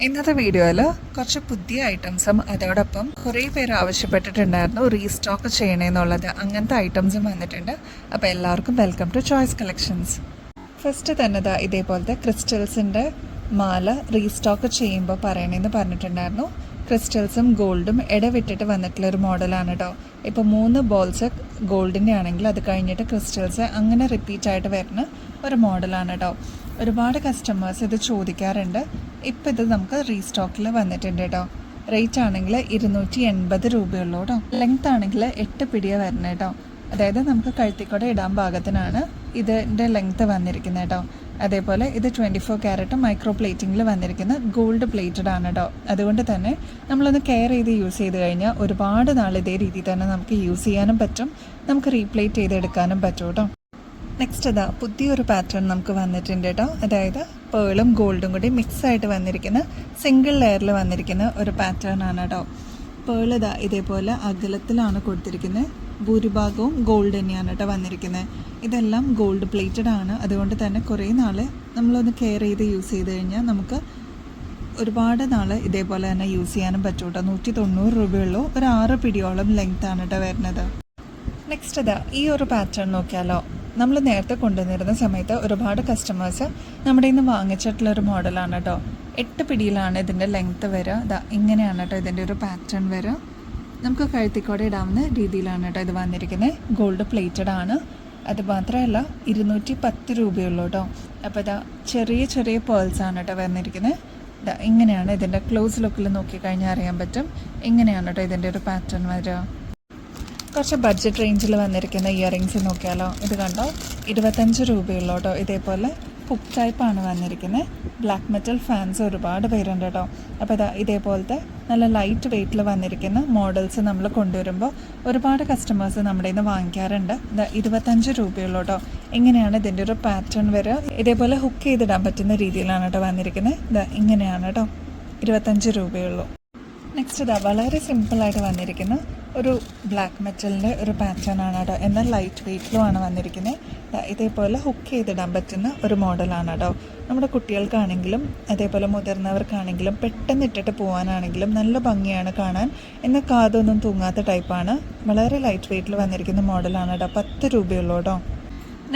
ഇന്നത്തെ വീഡിയോയിൽ കുറച്ച് പുതിയ ഐറ്റംസും അതോടൊപ്പം കുറേ പേര് ആവശ്യപ്പെട്ടിട്ടുണ്ടായിരുന്നു റീസ്റ്റോക്ക് ചെയ്യണമെന്നുള്ളത്. അങ്ങനത്തെ ഐറ്റംസും വന്നിട്ടുണ്ട്. അപ്പോൾ എല്ലാവർക്കും welcome to Choice collections. First തന്നെ ഇതേപോലത്തെ ക്രിസ്റ്റൽസിൻ്റെ മാല റീസ്റ്റോക്ക് ചെയ്യുമ്പോൾ പറയണമെന്ന് പറഞ്ഞിട്ടുണ്ടായിരുന്നു. ക്രിസ്റ്റൽസും ഗോൾഡും ഇടവിട്ടിട്ട് വന്നിട്ടുള്ളൊരു മോഡലാണ് കേട്ടോ. ഇപ്പോൾ 3 ബോൾസ് ഗോൾഡിൻ്റെ ആണെങ്കിൽ അത് കഴിഞ്ഞിട്ട് ക്രിസ്റ്റൽസ് അങ്ങനെ റിപ്പീറ്റായിട്ട് വരുന്ന ഒരു മോഡലാണ് കേട്ടോ. ഒരുപാട് കസ്റ്റമേഴ്സ് ഇത് ചോദിക്കാറുണ്ട്. ഇപ്പോൾ ഇത് നമുക്ക് റീസ്റ്റോക്കിൽ വന്നിട്ടുണ്ട് കേട്ടോ. റേറ്റ് ആണെങ്കിൽ 280 രൂപയുള്ളൂ കേട്ടോ. ലെങ്ത് ആണെങ്കിൽ 8 പിടിയ വരുന്നത് കേട്ടോ. അതായത് നമുക്ക് കഴുത്തിക്കൂടെ ഇടാൻ പാകത്തിനാണ് ഇതിൻ്റെ ലെങ്ത്ത് വന്നിരിക്കുന്നത് കേട്ടോ. അതേപോലെ ഇത് 24 ക്യാരറ്റ് മൈക്രോ പ്ലേറ്റിങ്ങിൽ വന്നിരിക്കുന്ന ഗോൾഡ് പ്ലേറ്റഡ് ആണ് കേട്ടോ. അതുകൊണ്ട് തന്നെ നമ്മളൊന്ന് കെയർ ചെയ്ത് യൂസ് ചെയ്ത് കഴിഞ്ഞാൽ ഒരുപാട് നാൾ ഇതേ രീതിയിൽ തന്നെ നമുക്ക് യൂസ് ചെയ്യാനും പറ്റും, നമുക്ക് റീപ്ലേറ്റ് ചെയ്തെടുക്കാനും പറ്റും കേട്ടോ. നെക്സ്റ്റ് പുതിയൊരു പാറ്റേൺ നമുക്ക് വന്നിട്ടുണ്ട് കേട്ടോ. അതായത് പേളും ഗോൾഡും കൂടി മിക്സ് ആയിട്ട് വന്നിരിക്കുന്ന സിംഗിൾ ലെയറിൽ വന്നിരിക്കുന്ന ഒരു പാറ്റേൺ ആണ് കേട്ടോ. പേൾ ഇതേപോലെ അകലത്തിലാണ് കൊടുത്തിരിക്കുന്നത്. ഭൂരിഭാഗവും ഗോൾഡ് തന്നെയാണ് കേട്ടോ വന്നിരിക്കുന്നത്. ഇതെല്ലാം ഗോൾഡ് പ്ലേറ്റഡ് ആണ്. അതുകൊണ്ട് തന്നെ കുറേ നാൾ നമ്മളൊന്ന് കെയർ ചെയ്ത് യൂസ് ചെയ്ത് കഴിഞ്ഞാൽ നമുക്ക് ഒരുപാട് നാൾ ഇതേപോലെ തന്നെ യൂസ് ചെയ്യാനും പറ്റും കേട്ടോ. 190 രൂപയുള്ളൂ. ഒരു 6 പിടിയോളം ലെങ്ത് ആണ് കേട്ടോ വരുന്നത്. നെക്സ്റ്റ് ഈ ഒരു പാറ്റേൺ നോക്കിയാലോ. നമ്മൾ നേരത്തെ കൊണ്ടുവന്നിരുന്ന സമയത്ത് ഒരുപാട് കസ്റ്റമേഴ്സ് നമ്മുടെ ഇന്ന് വാങ്ങിച്ചിട്ടുള്ളൊരു മോഡലാണ് കേട്ടോ. 8 പിടിയിലാണ് ഇതിൻ്റെ ലെങ്ത്ത് വരിക. ഇങ്ങനെയാണ് കേട്ടോ ഇതിൻ്റെ ഒരു പാറ്റേൺ വരിക. നമുക്ക് കഴുത്തിക്കോടെ ഇടാവുന്ന രീതിയിലാണ് കേട്ടോ ഇത് വന്നിരിക്കുന്നത്. ഗോൾഡ് പ്ലേറ്റഡ് ആണ്. അത് മാത്രമല്ല 210 രൂപയുള്ളൂ കേട്ടോ. അപ്പോൾ ചെറിയ ചെറിയ പേൾസാണ് കേട്ടോ വന്നിരിക്കുന്നത്. ഇങ്ങനെയാണ് ഇതിൻ്റെ ക്ലോസ് ലുക്കിൽ നോക്കിക്കഴിഞ്ഞാൽ അറിയാൻ പറ്റും. ഇങ്ങനെയാണ് കേട്ടോ ഇതിൻ്റെ ഒരു പാറ്റേൺ വരിക. കുറച്ച് ബഡ്ജറ്റ് റേഞ്ചിൽ വന്നിരിക്കുന്ന ഇയറിങ്സ് നോക്കിയാലോ. ഇത് കണ്ടോ, 25 രൂപയുള്ളൂ കേട്ടോ. ഇതേപോലെ ഹുക്ക് ടൈപ്പാണ് വന്നിരിക്കുന്നത്. ബ്ലാക്ക് മെറ്റൽ ഫാൻസ് ഒരുപാട് പേരുണ്ട് കേട്ടോ. അപ്പോൾ ഇതേപോലത്തെ നല്ല ലൈറ്റ് വെയ്റ്റിൽ വന്നിരിക്കുന്ന മോഡൽസ് നമ്മൾ കൊണ്ടുവരുമ്പോൾ ഒരുപാട് കസ്റ്റമേഴ്സ് നമ്മുടെ നിന്ന് വാങ്ങിക്കാറുണ്ട്. 25 രൂപയുള്ളൂ കേട്ടോ. എങ്ങനെയാണ് ഇതിൻ്റെ ഒരു പാറ്റേൺ വരിക. ഇതേപോലെ ഹുക്ക് ചെയ്തിടാൻ പറ്റുന്ന രീതിയിലാണ് കേട്ടോ വന്നിരിക്കുന്നത്. ഇങ്ങനെയാണ് കേട്ടോ. 25 രൂപയുള്ളൂ. നെക്സ്റ്റ് വളരെ സിമ്പിളായിട്ട് വന്നിരിക്കുന്ന ഒരു ബ്ലാക്ക് മെറ്റലിൻ്റെ ഒരു പാറ്റേൺ ആണ് കേട്ടോ. എന്നാൽ ലൈറ്റ് വെയ്റ്റിലുമാണ് വന്നിരിക്കുന്നത്. ഇതേപോലെ ഹുക്ക് ചെയ്തിടാൻ പറ്റുന്ന ഒരു മോഡലാണ് കേട്ടോ. നമ്മുടെ കുട്ടികൾക്കാണെങ്കിലും അതേപോലെ മുതിർന്നവർക്കാണെങ്കിലും പെട്ടെന്ന് ഇട്ടിട്ട് പോകാനാണെങ്കിലും നല്ല ഭംഗിയാണ് കാണാൻ. എന്നാൽ കാതൊന്നും തൂങ്ങാത്ത ടൈപ്പാണ്. വളരെ ലൈറ്റ് വെയ്റ്റിൽ വന്നിരിക്കുന്ന മോഡലാണ് കേട്ടോ. 10 രൂപയുള്ളൂ കേട്ടോ.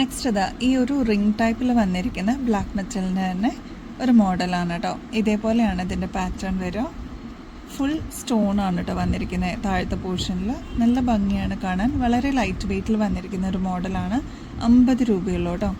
നെക്സ്റ്റ് ഈ ഒരു റിംഗ് ടൈപ്പിൽ വന്നിരിക്കുന്ന ബ്ലാക്ക് മെറ്റലിൻ്റെ തന്നെ ഒരു മോഡലാണ് കേട്ടോ. ഇതേപോലെയാണ് ഇതിൻ്റെ പാറ്റേൺ വരിക. ഫുൾ സ്റ്റോൺ ആണ് കേട്ടോ വന്നിരിക്കുന്നത്. താഴത്തെ പോർഷനിൽ നല്ല ഭംഗിയാണ് കാണാൻ. വളരെ ലൈറ്റ് വെയ്റ്റിൽ വന്നിരിക്കുന്ന ഒരു മോഡലാണ്. 50 രൂപയുള്ളൂ കേട്ടോ.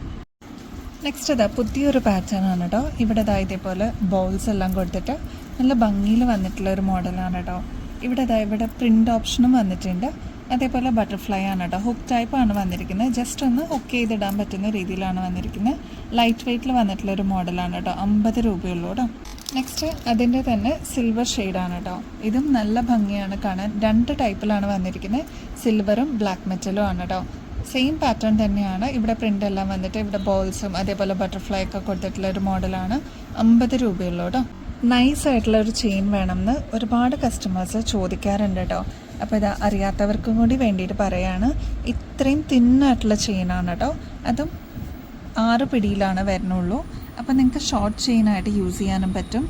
നെക്സ്റ്റ് പുതിയൊരു പാറ്റേൺ ആണ് കേട്ടോ. ഇവിടെ ഇതേപോലെ ബോൾസ് എല്ലാം കൊടുത്തിട്ട് നല്ല ഭംഗിയിൽ വന്നിട്ടുള്ള ഒരു മോഡലാണ് കേട്ടോ. ഇവിടെ പ്രിൻ്റ് ഓപ്ഷനും വന്നിട്ടുണ്ട്. അതേപോലെ ബട്ടർഫ്ലൈ ആണ് കേട്ടോ. ഹുക്ക് ടൈപ്പാണ് വന്നിരിക്കുന്നത്. ജസ്റ്റ് ഒന്ന് ഹുക്ക് ചെയ്തിടാൻ പറ്റുന്ന രീതിയിലാണ് വന്നിരിക്കുന്നത്. ലൈറ്റ് വെയ്റ്റിൽ വന്നിട്ടുള്ള ഒരു മോഡലാണ് കേട്ടോ. 50 രൂപയുള്ളൂ കേട്ടോ. നെക്സ്റ്റ് അതിൻ്റെ തന്നെ സിൽവർ ഷെയ്ഡാണ് കേട്ടോ. ഇതും നല്ല ഭംഗിയാണ് കാണാൻ. 2 ടൈപ്പിലാണ് വന്നിരിക്കുന്നത്. സിൽവറും ബ്ലാക്ക് മെറ്റലും ആണ് കേട്ടോ. സെയിം പാറ്റേൺ തന്നെയാണ്. ഇവിടെ പ്രിൻ്റ് എല്ലാം വന്നിട്ട് ഇവിടെ ബോൾസും അതേപോലെ ബട്ടർഫ്ലൈ ഒക്കെ കൊടുത്തിട്ടുള്ള ഒരു മോഡലാണ്. 50 രൂപയുള്ളൂ കേട്ടോ. നൈസായിട്ടുള്ള ഒരു ചെയിൻ വേണമെന്ന് ഒരുപാട് കസ്റ്റമേഴ്സ് ചോദിക്കാറുണ്ട് കേട്ടോ. അപ്പോൾ അറിയാത്തവർക്കും കൂടി വേണ്ടിയിട്ട് പറയുകയാണ്. ഇത്രയും തിന്നായിട്ടുള്ള ചെയിനാണ് കേട്ടോ. അതും 6 പിടിയിലാണ് വരുന്നുള്ളൂ. അപ്പോൾ നിങ്ങൾക്ക് ഷോർട്ട് ചെയിനായിട്ട് യൂസ് ചെയ്യാനും പറ്റും.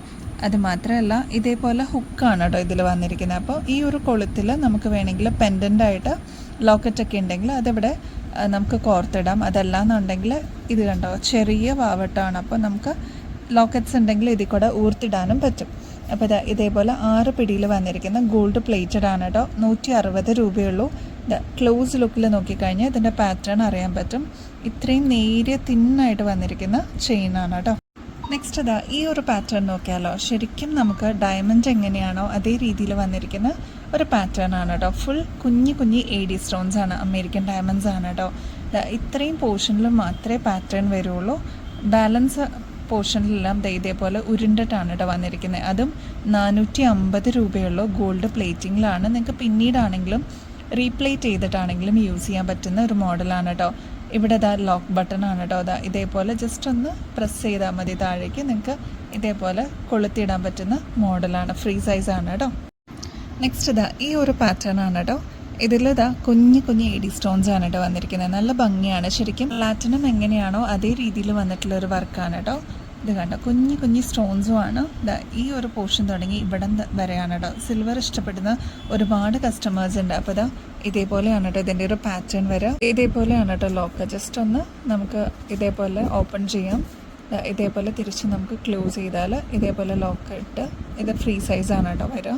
അത് മാത്രമല്ല ഇതേപോലെ ഹുക്കാണ് കേട്ടോ ഇതിൽ വന്നിരിക്കുന്നത്. അപ്പോൾ ഈ ഒരു കൊളുത്തിൽ നമുക്ക് വേണമെങ്കിൽ പെൻഡൻ്റായിട്ട് ലോക്കറ്റൊക്കെ ഉണ്ടെങ്കിൽ അതിവിടെ നമുക്ക് കോർത്തിടാം. അതല്ലാന്നുണ്ടെങ്കിൽ ഇത് കണ്ടോ ചെറിയ വാവട്ടാണ്. അപ്പോൾ നമുക്ക് ലോക്കറ്റ്സ് ഉണ്ടെങ്കിൽ ഇതിൽ കൂടെ ഊർത്തിടാനും പറ്റും. അപ്പോൾ ഇതേപോലെ 6 പിടിയിൽ വന്നിരിക്കുന്ന ഗോൾഡ് പ്ലേറ്റഡ് ആണ് കേട്ടോ. 160 രൂപയുള്ളൂ. ക്ലോസ് ലുക്കിൽ നോക്കിക്കഴിഞ്ഞാൽ ഇതിൻ്റെ പാറ്റേൺ അറിയാൻ പറ്റും. ഇത്രയും നേരിയ തിന്നായിട്ട് വന്നിരിക്കുന്ന ചെയിനാണ് കേട്ടോ. നെക്സ്റ്റ് ഈ ഒരു പാറ്റേൺ നോക്കിയാലോ. ശരിക്കും നമുക്ക് ഡയമണ്ട് എങ്ങനെയാണോ അതേ രീതിയിൽ വന്നിരിക്കുന്ന ഒരു പാറ്റേൺ ആണ് കേട്ടോ. ഫുൾ കുഞ്ഞി AD സ്റ്റോൺസ് ആണ്. അമേരിക്കൻ ഡയമണ്ട്സ് ആണ് കേട്ടോ. ഇത്രയും പോർഷനിൽ മാത്രമേ പാറ്റേൺ വരുള്ളൂ. ബാലൻസ് പോർഷനിലെല്ലാം ഇതേപോലെ ഉരുണ്ടിട്ടാണ് കേട്ടോ വന്നിരിക്കുന്നത്. അതും 450 രൂപയുള്ളൂ. ഗോൾഡ് പ്ലേറ്റിങ്ങിലാണ്. നിങ്ങൾക്ക് പിന്നീടാണെങ്കിലും റീപ്ലേറ്റ് ചെയ്തിട്ടാണെങ്കിലും യൂസ് ചെയ്യാൻ പറ്റുന്ന ഒരു മോഡലാണ് കേട്ടോ. ഇവിടെ ലോക്ക് ബട്ടൺ ആണ് കേട്ടോ. ഇതേപോലെ ജസ്റ്റ് ഒന്ന് പ്രസ് ചെയ്താൽ മതി താഴേക്ക്. നിങ്ങൾക്ക് ഇതേപോലെ കൊളുത്തിയിടാൻ പറ്റുന്ന മോഡലാണ്. ഫ്രീ സൈസാണ് കേട്ടോ. നെക്സ്റ്റ് ഈ ഒരു പാറ്റേൺ ആണ് കേട്ടോ. ഇതിൽ കുഞ്ഞി AD സ്റ്റോൺസ് ആണ് കേട്ടോ വന്നിരിക്കുന്നത്. നല്ല ഭംഗിയാണ്. ശരിക്കും പ്ലാറ്റിനം എങ്ങനെയാണോ അതേ രീതിയിൽ വന്നിട്ടുള്ളൊരു വർക്കാണ് കേട്ടോ. ഇത് കണ്ടോ, കുഞ്ഞു കുഞ്ഞു സ്റ്റോൺസുമാണ്. ഈ ഒരു പോർഷൻ തുടങ്ങി ഇവിടെ വരെയാണ് കേട്ടോ. സിൽവർ ഇഷ്ടപ്പെടുന്ന ഒരുപാട് കസ്റ്റമേഴ്സ് ഉണ്ട്. അപ്പോൾ ഇതേപോലെയാണ് കേട്ടോ ഇതിൻ്റെ ഒരു പാറ്റേൺ വരിക. ഇതേപോലെയാണ് കേട്ടോ ലോക്ക്. ജസ്റ്റ് ഒന്ന് നമുക്ക് ഇതേപോലെ ഓപ്പൺ ചെയ്യാം. ഇതേപോലെ തിരിച്ച് നമുക്ക് ക്ലോസ് ചെയ്താൽ ഇതേപോലെ ലോക്ക് ഇട്ട് ഇത് ഫ്രീ സൈസാണ് കേട്ടോ വരിക.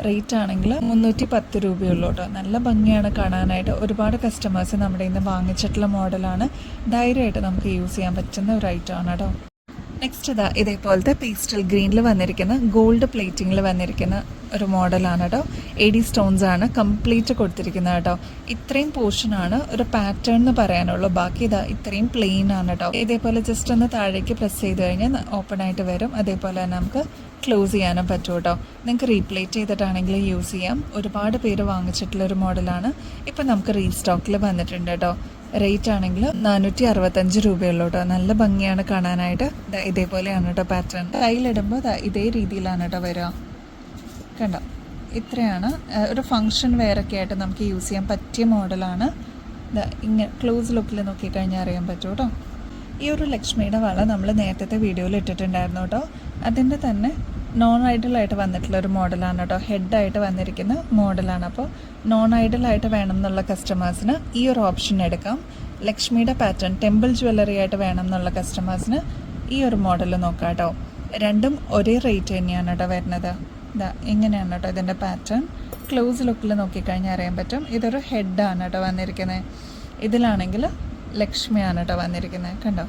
റേറ്റ് ആണെങ്കിൽ 310 രൂപയുള്ളൂ കേട്ടോ. നല്ല ഭംഗിയാണ് കാണാനായിട്ട്. ഒരുപാട് കസ്റ്റമേഴ്സ് നമ്മുടെ ഇന്ന് വാങ്ങിച്ചിട്ടുള്ള മോഡലാണ്. ധൈര്യമായിട്ട് നമുക്ക് യൂസ് ചെയ്യാൻ പറ്റുന്ന ഒരു ഐറ്റമാണ് കേട്ടോ. നെക്സ്റ്റ് ഇതേപോലത്തെ പേസ്റ്റൽ ഗ്രീനിൽ വന്നിരിക്കുന്ന ഗോൾഡ് പ്ലേറ്റിങ്ങിൽ വന്നിരിക്കുന്ന ഒരു മോഡലാണ് കേട്ടോ. AD സ്റ്റോൺസ് ആണ് കംപ്ലീറ്റ് കൊടുത്തിരിക്കുന്നത് കേട്ടോ. ഇത്രയും പോർഷനാണ് ഒരു പാറ്റേൺ എന്ന് പറയാനുള്ളൂ. ബാക്കി ഇത്രയും പ്ലെയിൻ ആണ് കേട്ടോ. ഇതേപോലെ ജസ്റ്റ് ഒന്ന് താഴേക്ക് പ്രസ് ചെയ്ത് കഴിഞ്ഞാൽ ഓപ്പൺ ആയിട്ട് വരും. അതേപോലെ തന്നെ നമുക്ക് ക്ലോസ് ചെയ്യാനും പറ്റും കേട്ടോ. നിങ്ങൾക്ക് റീപ്ലേറ്റ് ചെയ്തിട്ടാണെങ്കിൽ യൂസ് ചെയ്യാം. ഒരുപാട് പേര് വാങ്ങിച്ചിട്ടുള്ളൊരു മോഡലാണ്. ഇപ്പം നമുക്ക് റീസ്റ്റോക്കിൽ വന്നിട്ടുണ്ട് കേട്ടോ. റേറ്റ് ആണെങ്കിൽ 465 രൂപയുള്ളൂ കേട്ടോ. നല്ല ഭംഗിയാണ് കാണാനായിട്ട്. ഇതേപോലെയാണ് കേട്ടോ പാറ്റേൺ. കയ്യിലിടുമ്പോൾ ഇതേ രീതിയിലാണ് കേട്ടോ വരിക. കണ്ടോ, ഇത്രയാണ്. ഒരു ഫങ്ഷൻ വെയറൊക്കെ ആയിട്ട് നമുക്ക് യൂസ് ചെയ്യാൻ പറ്റിയ മോഡലാണ്. ഇങ്ങനെ ക്ലോസ് ലുക്കിൽ നോക്കിക്കഴിഞ്ഞാൽ അറിയാൻ പറ്റും കേട്ടോ. ഈ ഒരു ലക്ഷ്മിയുടെ വള നമ്മൾ നേരത്തെ വീഡിയോയിൽ ഇട്ടിട്ടുണ്ടായിരുന്നു കേട്ടോ. അതിൻ്റെ തന്നെ നോൺ ഐഡലായിട്ട് വന്നിട്ടുള്ള ഒരു മോഡലാണ് കേട്ടോ. ഹെഡായിട്ട് വന്നിരിക്കുന്ന മോഡലാണ്. അപ്പോൾ നോൺ ഐഡലായിട്ട് വേണം എന്നുള്ള കസ്റ്റമേഴ്സിന് ഈ ഒരു ഓപ്ഷൻ എടുക്കാം. ലക്ഷ്മിയുടെ പാറ്റേൺ ടെമ്പിൾ ജ്വല്ലറി ആയിട്ട് വേണം എന്നുള്ള കസ്റ്റമേഴ്സിന് ഈ ഒരു മോഡൽ നോക്കാം കേട്ടോ. രണ്ടും ഒരേ റേറ്റ് തന്നെയാണ് കേട്ടോ വരുന്നത്. ഇങ്ങനെയാണ് കേട്ടോ ഇതിൻ്റെ പാറ്റേൺ. ക്ലോസ് ലുക്കിൽ നോക്കിക്കഴിഞ്ഞാൽ അറിയാൻ പറ്റും. ഇതൊരു ഹെഡാണ് കേട്ടോ വന്നിരിക്കുന്നത്. ഇതിലാണെങ്കിൽ ലക്ഷ്മിയാണ് കേട്ടോ വന്നിരിക്കുന്നത്. കണ്ടോ.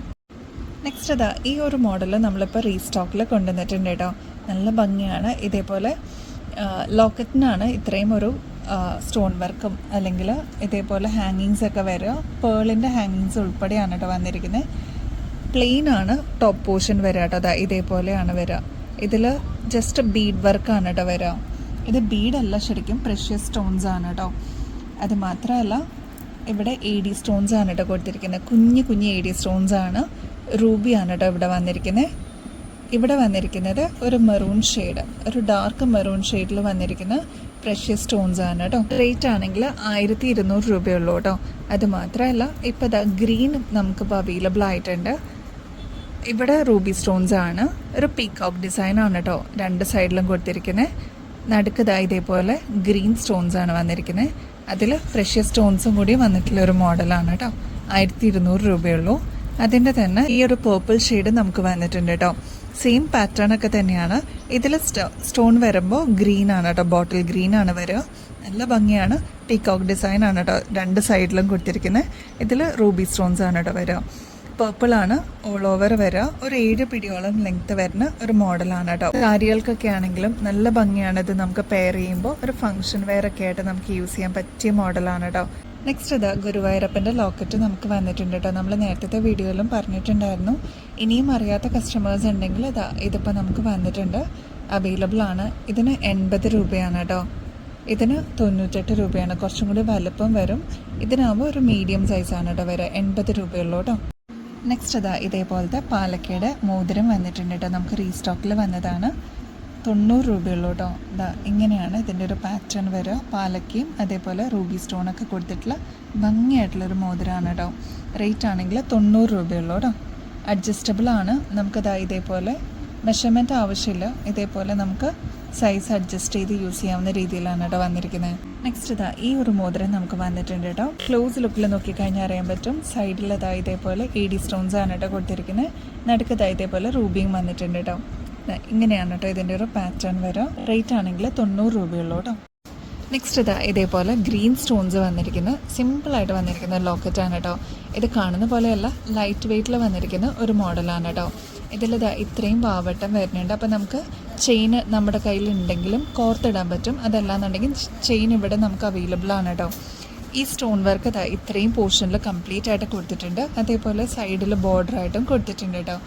നെക്സ്റ്റ് ഈ ഒരു മോഡൽ നമ്മളിപ്പോൾ റീസ്റ്റോക്കിൽ കൊണ്ടുവന്നിട്ടുണ്ട് കേട്ടോ. നല്ല ഭംഗിയാണ്. ഇതേപോലെ ലോക്കറ്റിനാണ് ഇത്രയും ഒരു സ്റ്റോൺ വർക്കും അല്ലെങ്കിൽ ഇതേപോലെ ഹാങ്ങിങ്സ് ഒക്കെ വരിക. പേളിൻ്റെ ഹാങ്ങിങ്സ് ഉൾപ്പെടെയാണ് കേട്ടോ വന്നിരിക്കുന്നത്. പ്ലെയിൻ ആണ് ടോപ്പ് പോർഷൻ വരിക കേട്ടോ. ഇതേപോലെയാണ് വരിക. ഇതിൽ ജസ്റ്റ് ബീഡ് വർക്കാണ് കേട്ടോ വരിക. ഇത് ബീഡല്ല, ശരിക്കും പ്രഷ്യസ് സ്റ്റോൺസ് ആണ് കേട്ടോ. അത് മാത്രമല്ല ഇവിടെ AD സ്റ്റോൺസ് ആണ് കേട്ടോ കൊടുത്തിരിക്കുന്നത്. കുഞ്ഞു കുഞ്ഞു AD സ്റ്റോൺസ് ആണ്. റൂബിയാണ് കേട്ടോ ഇവിടെ വന്നിരിക്കുന്നത്. ഇവിടെ വന്നിരിക്കുന്നത് ഒരു മെറൂൺ ഷെയ്ഡ്, ഒരു ഡാർക്ക് മെറൂൺ ഷെയ്ഡിൽ വന്നിരിക്കുന്ന പ്രഷ്യസ് സ്റ്റോൺസ് ആണ് കേട്ടോ. റേറ്റ് ആണെങ്കിൽ 1200 രൂപയുള്ളൂ കേട്ടോ. അത് മാത്രമല്ല ഇപ്പോൾ ഗ്രീൻ നമുക്കിപ്പോൾ അവൈലബിൾ ആയിട്ടുണ്ട്. ഇവിടെ റൂബി സ്റ്റോൺസ് ആണ്. ഒരു പീകോക്ക് ഡിസൈൻ ആണ് കേട്ടോ രണ്ട് സൈഡിലും കൊടുത്തിരിക്കുന്നത്. നടുക്ക് ഇതേപോലെ ഗ്രീൻ സ്റ്റോൺസ് ആണ് വന്നിരിക്കുന്നത്. അതിൽ പ്രഷ്യസ് സ്റ്റോൺസും കൂടി വന്നിട്ടുള്ള ഒരു മോഡലാണ് കേട്ടോ. 1200 രൂപയുള്ളൂ. അതിൻ്റെ തന്നെ ഈ ഒരു പേർപ്പിൾ ഷെയ്ഡ് നമുക്ക് വന്നിട്ടുണ്ട് കേട്ടോ. സെയിം പാറ്റേൺ ഒക്കെ തന്നെയാണ്. ഇതിൽ സ്റ്റോൺ വരുമ്പോൾ ഗ്രീൻ ആണ് കേട്ടോ. ബോട്ടിൽ ഗ്രീൻ ആണ് വരിക. നല്ല ഭംഗിയാണ്. പീകോക്ക് ഡിസൈൻ ആണ് കേട്ടോ രണ്ട് സൈഡിലും കൊടുത്തിരിക്കുന്നത്. ഇതിൽ റൂബി സ്റ്റോൺസ് ആണ് കേട്ടോ വരിക. പേർപ്പിളാണ് ഓൾ ഓവർ വരിക. ഒരു 7 പിടിയോളം ലെങ്ത്ത് വരുന്ന ഒരു മോഡലാണ് കേട്ടോ. സാരികൾക്കൊക്കെ ആണെങ്കിലും നല്ല ഭംഗിയാണ്. ഇത് നമുക്ക് പെയർ ചെയ്യുമ്പോൾ ഒരു ഫംഗ്ഷൻ വെയർ ഒക്കെ ആയിട്ട് നമുക്ക് യൂസ് ചെയ്യാൻ പറ്റിയ മോഡലാണ് കേട്ടോ. നെക്സ്റ്റ് ഗുരുവായൂരപ്പൻ്റെ ലോക്കറ്റ് നമുക്ക് വന്നിട്ടുണ്ട് കേട്ടോ. നമ്മൾ നേരത്തെ വീഡിയോയിലും പറഞ്ഞിട്ടുണ്ടായിരുന്നു. ഇനിയും അറിയാത്ത കസ്റ്റമേഴ്സ് ഉണ്ടെങ്കിൽ ഇതിപ്പോൾ നമുക്ക് വന്നിട്ടുണ്ട്, അവൈലബിൾ ആണ്. ഇതിന് 80 രൂപയാണ് കേട്ടോ. ഇതിന് 98 രൂപയാണ്. കുറച്ചും കൂടി വലുപ്പം വരും. ഇതിനാകുമ്പോൾ ഒരു മീഡിയം സൈസാണ് കേട്ടോ വരിക. 80 രൂപയുള്ളൂ കേട്ടോ. നെക്സ്റ്റ് ഇതേപോലത്തെ പാലക്കയുടെ മോതിരം വന്നിട്ടുണ്ട് കേട്ടോ. നമുക്ക് റീസ്റ്റോക്കിൽ വന്നതാണ്. 90 രൂപയുള്ളൂ കേട്ടോ. ഇങ്ങനെയാണ് ഇതിൻ്റെ ഒരു പാറ്റേൺ വരിക. പാലക്കയും അതേപോലെ റൂബി സ്റ്റോണൊക്കെ കൊടുത്തിട്ടുള്ള ഭംഗിയായിട്ടുള്ളൊരു മോതിരമാണ് കേട്ടോ. റേറ്റ് ആണെങ്കിൽ 90 രൂപയുള്ളൂ കേട്ടോ. അഡ്ജസ്റ്റബിൾ ആണ്. നമുക്കത് ഇതേപോലെ മെഷർമെൻറ്റ് ആവശ്യമില്ല. ഇതേപോലെ നമുക്ക് സൈസ് അഡ്ജസ്റ്റ് ചെയ്ത് യൂസ് ചെയ്യാവുന്ന രീതിയിലാണ് കേട്ടോ വന്നിരിക്കുന്നത്. നെക്സ്റ്റ് ഈ ഒരു മോതിരം നമുക്ക് വന്നിട്ടുണ്ട് കേട്ടോ. ക്ലോസ് ലുക്കിൽ നോക്കിക്കഴിഞ്ഞാൽ അറിയാൻ പറ്റും. സൈഡിൽ ഇതേപോലെ AD സ്റ്റോൺസ് ആണ് കേട്ടോ കൊടുത്തിരിക്കുന്നത്. നടുക്ക് ഇതേപോലെ റൂബിയും വന്നിട്ടുണ്ട് കേട്ടോ. ഇങ്ങനെയാണ് കേട്ടോ ഇതിൻ്റെ ഒരു പാറ്റേൺ വരിക. റേറ്റ് ആണെങ്കിൽ 90 രൂപയുള്ളൂ കേട്ടോ. നെക്സ്റ്റ് ഇതേപോലെ ഗ്രീൻ സ്റ്റോൺസ് വന്നിരിക്കുന്ന സിമ്പിളായിട്ട് വന്നിരിക്കുന്ന ലോക്കറ്റാണ് കേട്ടോ. ഇത് കാണുന്ന പോലെയല്ല, ലൈറ്റ് വെയ്റ്റിൽ വന്നിരിക്കുന്ന ഒരു മോഡലാണ് കേട്ടോ. ഇതിൽ ഇത്രയും പാവട്ടം വരുന്നുണ്ട്. അപ്പോൾ നമുക്ക് ചെയിൻ നമ്മുടെ കയ്യിലുണ്ടെങ്കിലും കോർത്തിടാൻ പറ്റും. അതല്ലാന്നുണ്ടെങ്കിൽ ചെയിൻ ഇവിടെ നമുക്ക് അവൈലബിൾ ആണ് കേട്ടോ. ഈ സ്റ്റോൺ വർക്ക് ഇത്രയും പോർഷനിൽ കംപ്ലീറ്റ് ആയിട്ട് കൊടുത്തിട്ടുണ്ട്. അതേപോലെ സൈഡിൽ ബോർഡറായിട്ടും കൊടുത്തിട്ടുണ്ട് കേട്ടോ.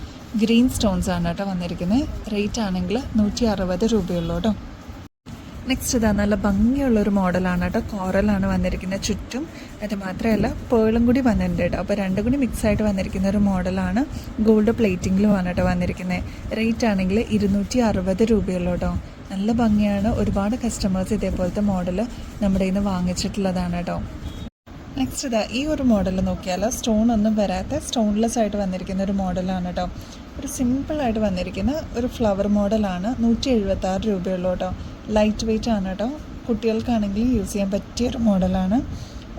ഗ്രീൻ സ്റ്റോൺസ് ആണ് കേട്ടോ വന്നിരിക്കുന്നത്. റേറ്റ് ആണെങ്കിൽ 160 രൂപയുള്ളൂ കേട്ടോ. നെക്സ്റ്റ് നല്ല ഭംഗിയുള്ളൊരു മോഡലാണ് കേട്ടോ. കോറലാണ് വന്നിരിക്കുന്നത് ചുറ്റും. അത് മാത്രമല്ല പേളും കൂടി വന്നിട്ടുണ്ട് കേട്ടോ. അപ്പോൾ രണ്ടും കൂടി മിക്സ് ആയിട്ട് വന്നിരിക്കുന്ന ഒരു മോഡലാണ്. ഗോൾഡ് പ്ലേറ്റിങ്ങിലുമാണ് കേട്ടോ വന്നിരിക്കുന്നത്. റേറ്റ് ആണെങ്കിൽ 260 രൂപയുള്ളൂ കേട്ടോ. നല്ല ഭംഗിയാണ്. ഒരുപാട് കസ്റ്റമേഴ്സ് ഇതേപോലത്തെ മോഡൽ നമ്മുടെ കയ്യിൽ നിന്ന് വാങ്ങിച്ചിട്ടുള്ളതാണ് കേട്ടോ. നെക്സ്റ്റ് ഈ ഒരു മോഡൽ നോക്കിയാൽ സ്റ്റോൺ ഒന്നും വരാത്ത സ്റ്റോൺലെസ് ആയിട്ട് വന്നിരിക്കുന്ന ഒരു മോഡലാണ് കേട്ടോ. ഒരു സിമ്പിളായിട്ട് വന്നിരിക്കുന്ന ഒരു ഫ്ലവർ മോഡലാണ്. 176 രൂപയുള്ളൂ കേട്ടോ. ലൈറ്റ് വെയ്റ്റ് ആണ് കേട്ടോ. കുട്ടികൾക്കാണെങ്കിലും യൂസ് ചെയ്യാൻ പറ്റിയ ഒരു മോഡലാണ്.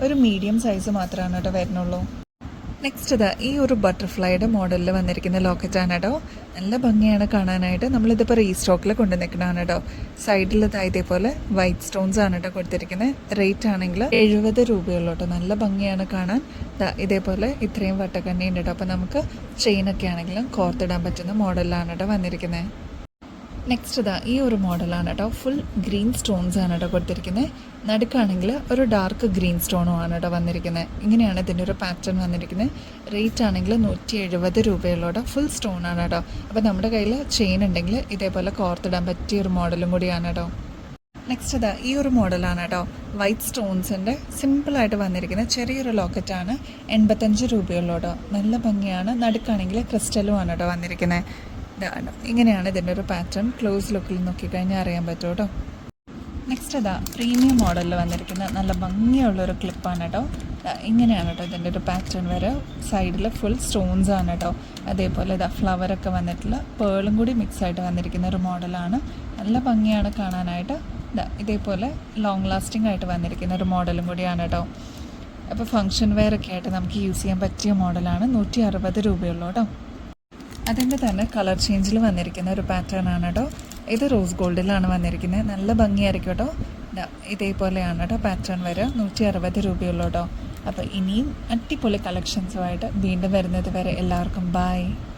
ഒരു മീഡിയം സൈസ് മാത്രമാണ് കേട്ടോ വരുന്നുള്ളൂ. നെക്സ്റ്റ് ഇതാ ഈ ഒരു ബട്ടർഫ്ലൈയുടെ മോഡലിൽ വന്നിരിക്കുന്ന ലോക്കറ്റാണ് കേട്ടോ. നല്ല ഭംഗിയാണ് കാണാനായിട്ട്. നമ്മളിതിപ്പോൾ റീസ്റ്റോക്കിൽ കൊണ്ടു നിൽക്കണതാണ് കേട്ടോ. സൈഡിൽ ഇതേപോലെ വൈറ്റ് സ്റ്റോൺസ് ആണ് കേട്ടോ കൊടുത്തിരിക്കുന്നത്. റേറ്റ് ആണെങ്കിൽ 70 രൂപയുള്ളൂ കേട്ടോ. നല്ല ഭംഗിയാണ് കാണാൻ. ഇതേപോലെ ഇത്രയും വട്ടക്കണ്ണി ഉണ്ട് കേട്ടോ. അപ്പോൾ നമുക്ക് ചെയിനൊക്കെ ആണെങ്കിലും കോർത്തിടാൻ പറ്റുന്ന മോഡലിലാണ് കേട്ടോ വന്നിരിക്കുന്നത്. നെക്സ്റ്റ് ഇതാ ഈ ഒരു മോഡലാണ് കേട്ടോ. ഫുൾ ഗ്രീൻ സ്റ്റോൺസ് ആണ് കേട്ടോ കൊടുത്തിരിക്കുന്നത്. നടുക്കാണെങ്കിൽ ഒരു ഡാർക്ക് ഗ്രീൻ സ്റ്റോണും ആണ് കേട്ടോ വന്നിരിക്കുന്നത്. ഇങ്ങനെയാണ് ഇതിൻ്റെ ഒരു പാറ്റേൺ വന്നിരിക്കുന്നത്. റേറ്റ് ആണെങ്കിൽ 170 രൂപയുള്ളൂ കേട്ടോ. ഫുൾ സ്റ്റോൺ ആണ് കേട്ടോ. അപ്പോൾ നമ്മുടെ കയ്യിൽ ചെയിൻ ഉണ്ടെങ്കിൽ ഇതേപോലെ കോർത്തിടാൻ പറ്റിയ ഒരു മോഡലും കൂടിയാണ് കേട്ടോ. നെക്സ്റ്റ് ഇതാ ഈ ഒരു മോഡലാണ് കേട്ടോ. വൈറ്റ് സ്റ്റോൺസിൻ്റെ സിമ്പിളായിട്ട് വന്നിരിക്കുന്ന ചെറിയൊരു ലോക്കറ്റാണ്. 85 രൂപയുള്ളൂ കേട്ടോ. നല്ല ഭംഗിയാണ്. നടുക്കാണെങ്കിൽ ക്രിസ്റ്റലും ആണ് കേട്ടോ വന്നിരിക്കുന്നത്. ഇതാണ് ഇങ്ങനെയാണ് ഇതിൻ്റെ ഒരു പാറ്റേൺ. ക്ലോസ് ലുക്കിൽ നോക്കിക്കഴിഞ്ഞാൽ അറിയാൻ പറ്റും കേട്ടോ. നെക്സ്റ്റ് ഇതാ പ്രീമിയം മോഡലിൽ വന്നിരിക്കുന്ന നല്ല ഭംഗിയുള്ളൊരു ക്ലിപ്പാണ് കേട്ടോ. ഇങ്ങനെയാണ് കേട്ടോ ഇതിൻ്റെ ഒരു പാറ്റേൺ വരെ. സൈഡിൽ ഫുൾ സ്റ്റോൺസ് ആണ് കേട്ടോ. അതേപോലെ ഇതാ ഫ്ലവറൊക്കെ വന്നിട്ടുള്ള പേളും കൂടി മിക്സ് ആയിട്ട് വന്നിരിക്കുന്ന ഒരു മോഡലാണ്. നല്ല ഭംഗിയാണ് കാണാനായിട്ട്. ഇതേപോലെ ലോങ് ലാസ്റ്റിംഗ് ആയിട്ട് വന്നിരിക്കുന്ന ഒരു മോഡലും കൂടിയാണ് കേട്ടോ. അപ്പോൾ ഫങ്ഷൻ വെയർ ഒക്കെ ആയിട്ട് നമുക്ക് യൂസ് ചെയ്യാൻ പറ്റിയ മോഡലാണ്. 160 രൂപയുള്ളൂ കേട്ടോ. അതിൻ്റെ തന്നെ കളർ ചേഞ്ചിൽ വന്നിരിക്കുന്ന ഒരു പാറ്റേൺ ആണ് കേട്ടോ. ഇത് റോസ് ഗോൾഡിലാണ് വന്നിരിക്കുന്നത്. നല്ല ഭംഗിയായിരിക്കും കേട്ടോ. ഇതേപോലെയാണ് കേട്ടോ പാറ്റേൺ വരെ. 160 രൂപയുള്ളൂ കേട്ടോ. അപ്പോൾ ഇനിയും അടിപൊളി കളക്ഷൻസുമായിട്ട് വീണ്ടും വരുന്നത് വരെ എല്ലാവർക്കും ബൈ.